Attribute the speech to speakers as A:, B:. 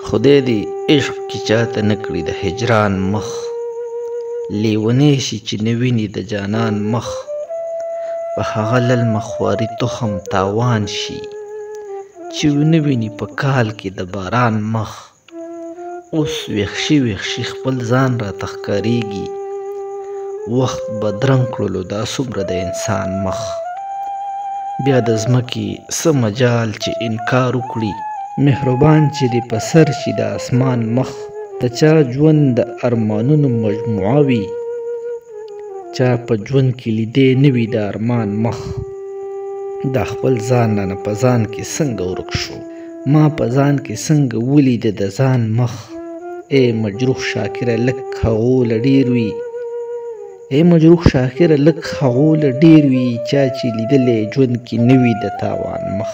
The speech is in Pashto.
A: خدای دې عشق کې چاته نه کړي د هجران مخ، لیونی شي چې نه ویني د جانان مخ، په هغه للمه خواري تخم تاوان شي چې ونه ویني په کال کې د باران مخ. اوس ویښ شي خپل ځان راته ښکارېږي، وخت بدرنګ کړلو دا څومره د انسان مخ. بیا د ځمکې څه مجال چې انکار وکړي، مهربان چې دې په سر شي د اسمان مخ. د چا ژوند د ارمانونو مجموعه وي، چا په ژوند کې لیدې نه وي د ارمان مخ. دا خپل ځان رانه په ځان کې څنګه ورک شو، ما په ځان کې څنګه ولیده د ځان مخ. ای مجروح شاکره لږ هغو له ډېر وي، ای مجروح شاکره لږ هغو له ډېر وي، چا چې لیدلی ژوند کې نه وي د تاوان مخ.